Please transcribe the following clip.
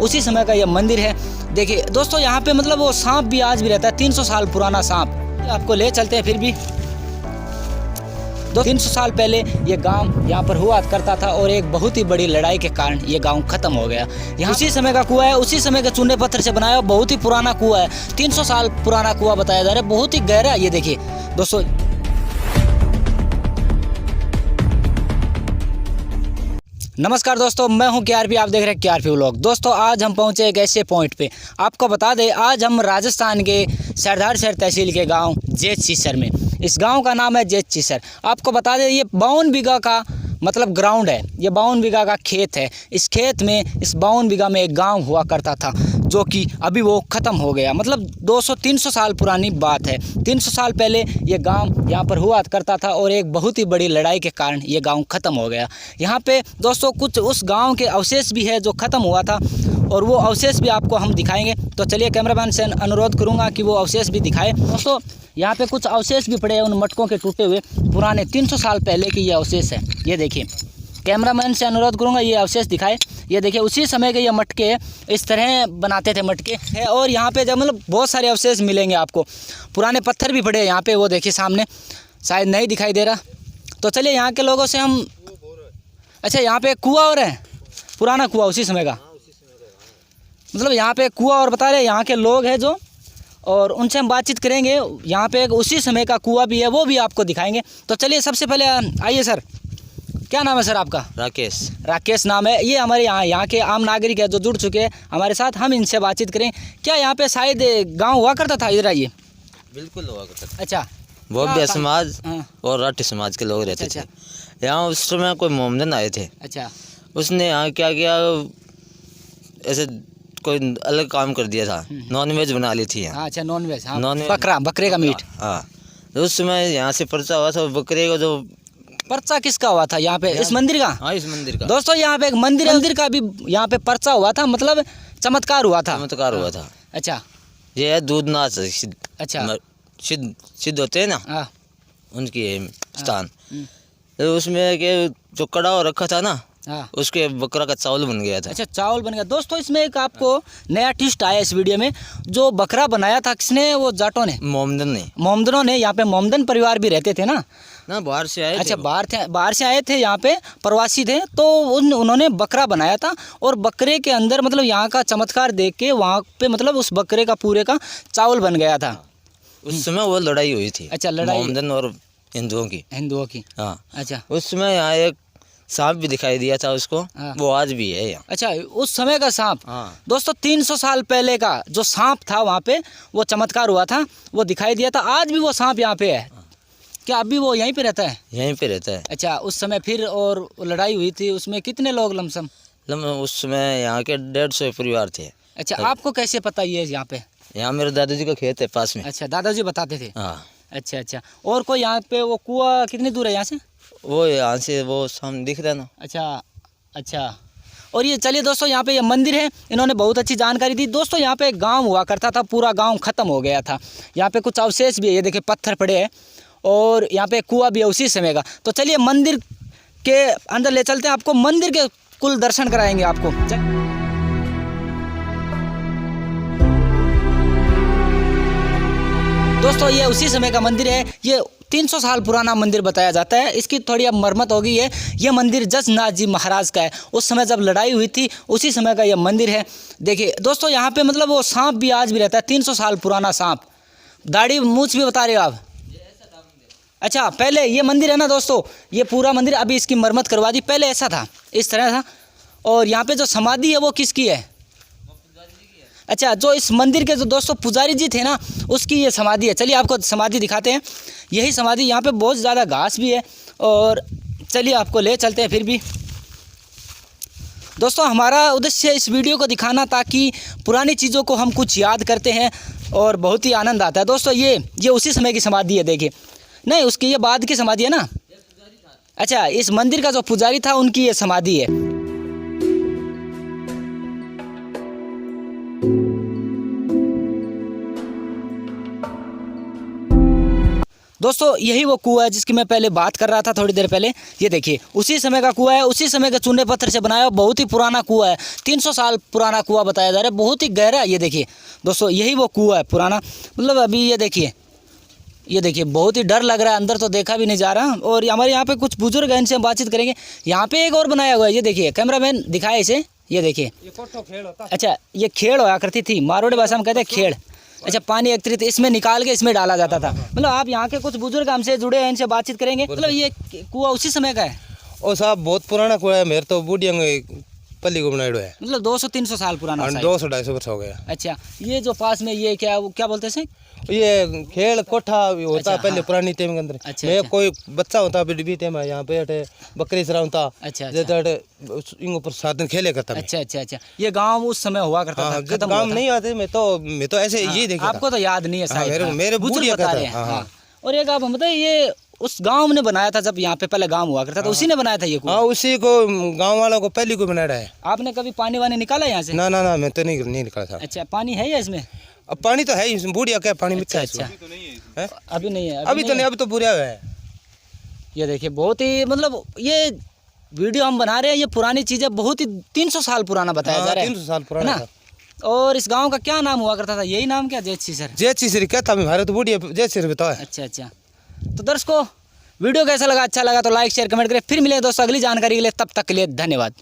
उसी समय का ये मंदिर है। देखिए दोस्तों यहाँ पे मतलब वो सांप भी आज भी रहता है, 300 साल पुराना सांप। आपको ले चलते हैं फिर भी। 300 साल पहले ये गांव यहाँ पर हुआ करता था और एक बहुत ही बड़ी लड़ाई के कारण ये गांव खत्म हो गया। यहाँ उसी समय का कुआं है, उसी समय के चूने पत्थर से बनाया, बहुत ही पुराना कुआं है। 300 साल पुराना कुआं बताया जा रहा है, बहुत ही गहरा है। ये देखिए दोस्तों। नमस्कार दोस्तों, मैं हूं केआरपी, आप देख रहे हैं केआरपी व्लॉग। दोस्तों आज हम पहुंचे एक ऐसे पॉइंट पे, आपको बता दें आज हम राजस्थान के सरदार शहर तहसील के गांव जेत सीसर में। इस गांव का नाम है जेत सीसर। आपको बता दें ये 52 बीघा का मतलब ग्राउंड है, ये 52 बीघा का खेत है। इस खेत में इस 52 बीघा में एक गांव हुआ करता था जो कि अभी वो ख़त्म हो गया। मतलब 200-300 साल पुरानी बात है। 300 साल पहले ये गांव यहाँ पर हुआ करता था और एक बहुत ही बड़ी लड़ाई के कारण ये गांव ख़त्म हो गया। यहाँ पे दोस्तों कुछ उस गांव के अवशेष भी है जो ख़त्म हुआ था और वो अवशेष भी आपको हम दिखाएंगे। तो चलिए कैमरामैन से अनुरोध करूँगा कि वो अवशेष भी दिखाए। दोस्तों यहाँ पे कुछ अवशेष भी पड़े हैं उन मटकों के टूटे हुए, पुराने 300 साल पहले की ये अवशेष है। ये देखिए, कैमरामैन से अनुरोध करूँगा ये अवशेष दिखाए। ये देखिए उसी समय के ये मटके इस तरह बनाते थे मटके है। और यहाँ पे जब मतलब बहुत सारे अवशेष मिलेंगे आपको, पुराने पत्थर भी पड़े हैं यहाँ पे, वो देखिए सामने, शायद नहीं दिखाई दे रहा। तो चलिए यहाँ के लोगों से हम, अच्छा यहाँ पे कुआं और है, पुराना कुआं उसी समय का, मतलब यहाँ पे कुआं और बता रहे यहाँ के लोग हैं जो, और उनसे हम बातचीत करेंगे। यहाँ पे एक उसी समय का कुआं भी है, वो भी आपको दिखाएंगे। तो चलिए सबसे पहले आइए सर, क्या नाम है सर आपका? राकेश। राकेश नाम है। ये हमारे यहाँ के आम नागरिक है जो जुड़ चुके हैं हमारे साथ, हम इनसे बातचीत करें। क्या यहाँ पे शायद गांव हुआ करता था? इधर आइए। बिल्कुल हुआ करता था। अच्छा, बौद्ध समाज हाँ। और राठी समाज के लोग रहते अच्छा, थे यहाँ। उस समय कोई मोमदन आए थे। अच्छा, उसने यहाँ क्या किया, ऐसे कोई अलग काम कर दिया था, नॉनवेज बना ली थी यहाँ। अच्छा नॉन वेज, हाँ, नॉन-वेज। बकरे का मीट। हाँ, तो उस समय यहाँ से पर्चा हुआ था बकरे का। जो पर्चा किसका हुआ था यहाँ पे? इस मंदिर का? हाँ, इस मंदिर का। दोस्तों यहाँ पे एक मंदिर है, मंदिर का भी यहाँ पे पर्चा हुआ था, मतलब चमत्कार हुआ था। चमत्कार हुआ था। अच्छा, ये है दूधनाथ सिद्ध। अच्छा, सिद्ध होते हैं ना, हाँ, उनकी है स्थान। तो उसमें के जो कड़ा रखा था ना, हाँ, उसके बकरा का चावल बन गया था। अच्छा चावल बन गया। दोस्तों इसमें एक आपको नया ट्विस्ट आया इस वीडियो में। जो बकरा बनाया था किसने? वो जाटों ने, मोमदन ने, मोमदनों ने। यहाँ पे मोमदन परिवार भी रहते थे ना, बाहर से आए अच्छा थे। बाहर से आए थे, यहाँ पे प्रवासी थे। तो उन्होंने बकरा बनाया था और बकरे के अंदर मतलब यहाँ का चमत्कार देख के वहाँ पे मतलब उस बकरे का पूरे का चावल बन गया था। उस समय वो लड़ाई हुई थी। अच्छा, लड़ाई मोमदन और हिंदुओं की। हाँ, अच्छा, अच्छा, उस समय यहाँ एक सांप भी दिखाई दिया था उसको। हाँ। वो आज भी है यहाँ। अच्छा उस समय का सांप। हाँ। दोस्तों 300 साल पहले का जो सांप था वहाँ पे, वो चमत्कार हुआ था, वो दिखाई दिया था। आज भी वो सांप यहाँ पे है। क्या अभी वो यहीं पे रहता है? यहीं पे रहता है। अच्छा, उस समय फिर और लड़ाई हुई थी, उसमें कितने लोग लमसम? उस समय यहाँ के 150 परिवार थे। अच्छा, आपको कैसे पता ये यहाँ पे? यहाँ मेरे दादाजी का खेत है पास में। अच्छा, दादाजी बताते थे। हाँ, अच्छा, अच्छा। और कोई यहाँ पे वो कुआं कितनी दूर है यहाँ से? वो यहाँ से वो सामने दिख रहा है ना। अच्छा, अच्छा। और ये चलिए दोस्तों यहाँ पे ये मंदिर है, इन्होंने बहुत अच्छी जानकारी दी। दोस्तों यहाँ पे एक गांव हुआ करता था, पूरा गांव ख़त्म हो गया था। यहाँ पे कुछ अवशेष भी है, ये देखिए पत्थर पड़े हैं और यहाँ पे कुआं भी है उसी समय का। तो चलिए मंदिर के अंदर ले चलते हैं, आपको मंदिर के कुल दर्शन कराएंगे आपको। दोस्तों ये उसी समय का मंदिर है। ये 300 साल पुराना मंदिर बताया जाता है। इसकी थोड़ी अब मरम्मत हो गई है। ये मंदिर जसनाथ जी महाराज का है। उस समय जब लड़ाई हुई थी उसी समय का ये मंदिर है। देखिए दोस्तों यहाँ पे मतलब वो सांप भी आज भी रहता है, 300 साल पुराना सांप। दाढ़ी मूछ भी बता रहे हो आप? अच्छा, पहले ये मंदिर है ना दोस्तों, ये पूरा मंदिर अभी इसकी मरम्मत करवा दी, पहले ऐसा था, इस तरह था। और यहाँ पे जो समाधि है वो किसकी है? अच्छा, जो इस मंदिर के जो दोस्तों पुजारी जी थे ना, उसकी ये समाधि है। चलिए आपको समाधि दिखाते हैं। यही समाधि, यहाँ पे बहुत ज़्यादा घास भी है और चलिए आपको ले चलते हैं फिर भी। दोस्तों हमारा उद्देश्य इस वीडियो को दिखाना ताकि पुरानी चीज़ों को हम कुछ याद करते हैं और बहुत ही आनंद आता है। दोस्तों ये उसी समय की समाधि है, देखिए। नहीं, उसकी ये बाद की समाधि है ना। अच्छा, इस मंदिर का जो पुजारी था उनकी ये समाधि है। दोस्तों यही वो कुआं है जिसकी मैं पहले बात कर रहा था थोड़ी देर पहले। ये देखिए उसी समय का कुआं है, उसी समय के चूने पत्थर से बनाया हुआ बहुत ही पुराना कुआं है। 300 साल पुराना कुआं बताया जा रहा है, बहुत ही गहरा है। ये देखिए दोस्तों यही वो कुआं है पुराना, मतलब अभी ये देखिए बहुत ही डर लग रहा है, अंदर तो देखा भी नहीं जा रहा। और हमारे यहाँ पे कुछ बुजुर्ग हैं, इनसे हम बातचीत करेंगे। यहाँ पे एक और बनाया हुआ है, ये देखिए कैमरामैन दिखाए इसे, ये देखिए। अच्छा ये खेड़ हुआ करती थी, मारवाड़ी भाषा में कहते हैं खेड़। अच्छा पानी एकत्रित इसमें निकाल के इसमें डाला जाता था। मतलब आप यहाँ के कुछ बुजुर्ग हमसे जुड़े हैं, इनसे बातचीत करेंगे। मतलब ये कुआं उसी समय का है? ओ साहब बहुत पुराना कुआं है, मेरे तो बूढ़िया पल्ली को बनाया है। मतलब 200-300 साल पुराना? 200-250 वर्ष हो गया। अच्छा ये जो पास में ये क्या बोलते हैं? ये खेल कोठा होता अच्छा, पहले हाँ। पुरानी टाइम के अंदर। अच्छा, मैं अच्छा। कोई बच्चा होता भी टाइम यहाँ पे अटे बकरी चराता। अच्छा, इन ऊपर 7 दिन खेले करता मैं। अच्छा ये गांव उस समय हुआ करता था, हाँ, जब खत्म हुआ गाँव था? नहीं आते मैं तो ऐसे हाँ, ये देखा आपको तो याद नहीं है शायद। मेरे- हाँ, मेरे बुजुर्ग बुढ़िया बता कहता रहे है, हैं। हाँ, हाँ। और एक आप हम बताइए, ये उस गांव ने बनाया था जब यहाँ पे पहले गांव हुआ करता था, उसी ने बनाया था ये कुआं? हाँ उसी को गाँव वालों को पहली को बनाया है। आपने कभी पानी वानी निकाला यहाँ से? ना मैं तो नहीं निकला था। अच्छा पानी है या इसमें? अब पानी तो है ही, बूढ़िया क्या पानी मिलता अच्छा है अच्छा हैं? अभी नहीं है? अभी तो नहीं, अभी तो बुरा है। ये देखिए बहुत ही मतलब ये वीडियो हम बना रहे हैं, ये पुरानी चीज़ें बहुत ही 300 साल पुराना बताया जा रहा है। 300 साल पुराना है ना? और इस गांव का क्या नाम हुआ करता था? यही नाम क्या? जैत सीसर? जय श्री कहता मैं भारत बूढ़िया जय श्री बताओ। अच्छा तो दर्शकों वीडियो कैसा लगा? अच्छा लगा तो लाइक शेयर कमेंट करें। फिर मिलें दोस्तों अगली जानकारी के लिए, तब तक के लिए धन्यवाद।